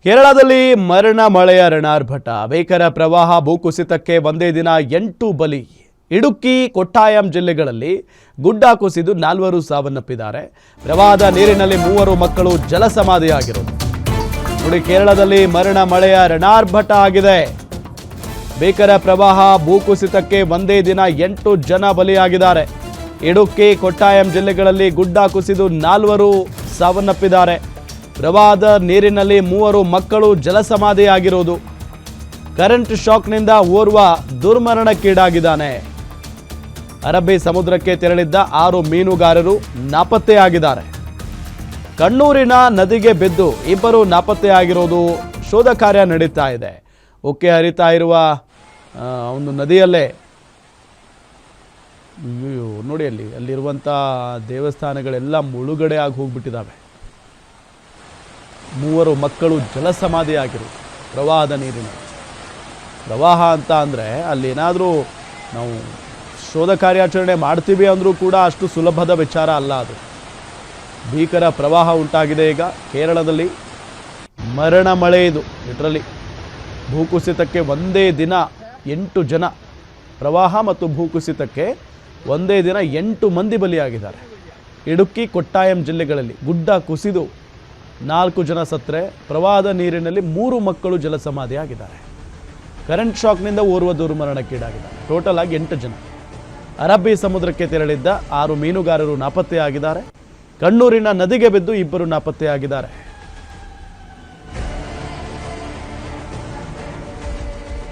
ಕೇರಳದಲ್ಲಿ ಮರಣ ಮಳೆಯ ರಣಾರ್ಭಟ. ಭೀಕರ ಪ್ರವಾಹ, ಭೂಕುಸಿತಕ್ಕೆ ಒಂದೇ ದಿನ 8 ಬಲಿ. ಇಡುಕ್ಕಿ, ಕೊಟ್ಟಾಯಂ ಜಿಲ್ಲೆಗಳಲ್ಲಿ ಗುಡ್ಡ ಕುಸಿದು 4 ಸಾವನ್ನಪ್ಪಿದ್ದಾರೆ. ಪ್ರವಾಹದ ನೀರಿನಲ್ಲಿ 3 ಮಕ್ಕಳು ಜಲಸಮಾಧಿಯಾಗಿರುವುದು. ನೋಡಿ, ಕೇರಳದಲ್ಲಿ ಮರಣ ಮಳೆಯ ರಣಾರ್ಭಟ ಆಗಿದೆ. ಭೀಕರ ಪ್ರವಾಹ, ಭೂಕುಸಿತಕ್ಕೆ ಒಂದೇ ದಿನ 8 ಜನ ಬಲಿಯಾಗಿದ್ದಾರೆ. ಇಡುಕ್ಕಿ, ಕೊಟ್ಟಾಯಂ ಜಿಲ್ಲೆಗಳಲ್ಲಿ ಗುಡ್ಡ ಕುಸಿದು 4 ಸಾವನ್ನಪ್ಪಿದ್ದಾರೆ. ಪ್ರವಾಹದ ನೀರಿನಲ್ಲಿ 3 ಮಕ್ಕಳು ಜಲಸಮಾಧಿಯಾಗಿರುವುದು. ಕರೆಂಟ್ ಶಾಕ್ನಿಂದ ಓರ್ವ ದುರ್ಮರಣಕ್ಕೀಡಾಗಿದ್ದಾನೆ. ಅರಬ್ಬಿ ಸಮುದ್ರಕ್ಕೆ ತೆರಳಿದ್ದ 6 ಮೀನುಗಾರರು ನಾಪತ್ತೆಯಾಗಿದ್ದಾರೆ. ಕಣ್ಣೂರಿನ ನದಿಗೆ ಬಿದ್ದು 2 ನಾಪತ್ತೆಯಾಗಿರೋದು. ಶೋಧ ಕಾರ್ಯ ನಡೀತಾ ಇದೆ. ಉಕ್ಕೆ ಹರಿತಾ ಇರುವ ಒಂದು ನದಿಯಲ್ಲೇ ನೋಡಿ, ಅಲ್ಲಿರುವಂಥ ದೇವಸ್ಥಾನಗಳೆಲ್ಲ ಮುಳುಗಡೆ ಆಗಿ ಹೋಗ್ಬಿಟ್ಟಿದ್ದಾವೆ. 3 ಮಕ್ಕಳು ಜಲಸಮಾಧಿಯಾಗಿರು ಪ್ರವಾಹದ ನೀರಿನ. ಪ್ರವಾಹ ಅಂತ ಅಂದರೆ ಅಲ್ಲೇನಾದರೂ ನಾವು ಶೋಧ ಕಾರ್ಯಾಚರಣೆ ಮಾಡ್ತೀವಿ ಅಂದರೂ ಕೂಡ ಅಷ್ಟು ಸುಲಭದ ವಿಚಾರ ಅಲ್ಲ ಅದು. ಭೀಕರ ಪ್ರವಾಹ ಉಂಟಾಗಿದೆ ಈಗ ಕೇರಳದಲ್ಲಿ. ಮರಣ ಮಳೆ ಇದು. ಇದರಲ್ಲಿ ಭೂಕುಸಿತಕ್ಕೆ ಒಂದೇ ದಿನ 8 ಜನ, ಪ್ರವಾಹ ಮತ್ತು ಭೂಕುಸಿತಕ್ಕೆ ಒಂದೇ ದಿನ 8 ಮಂದಿ ಬಲಿಯಾಗಿದ್ದಾರೆ. ಇಡುಕ್ಕಿ, ಕೊಟ್ಟಾಯಂ ಜಿಲ್ಲೆಗಳಲ್ಲಿ ಗುಡ್ಡ ಕುಸಿದು 4 ಜನ ಸತ್ತರೆ, ಪ್ರವಾಹದ ನೀರಿನಲ್ಲಿ 3 ಮಕ್ಕಳು ಜಲಸಮಾಧಿಯಾಗಿದ್ದಾರೆ. ಕರೆಂಟ್ ಶಾಕ್ನಿಂದ ಓರ್ವ ದುರ್ಮರಣಕ್ಕೀಡಾಗಿದ್ದಾರೆ. ಟೋಟಲ್ ಆಗಿ 8 ಜನ. ಅರಬ್ಬಿ ಸಮುದ್ರಕ್ಕೆ ತೆರಳಿದ್ದ 6 ಮೀನುಗಾರರು ನಾಪತ್ತೆಯಾಗಿದ್ದಾರೆ. ಕಣ್ಣೂರಿನ ನದಿಗೆ ಬಿದ್ದು 2 ನಾಪತ್ತೆಯಾಗಿದ್ದಾರೆ.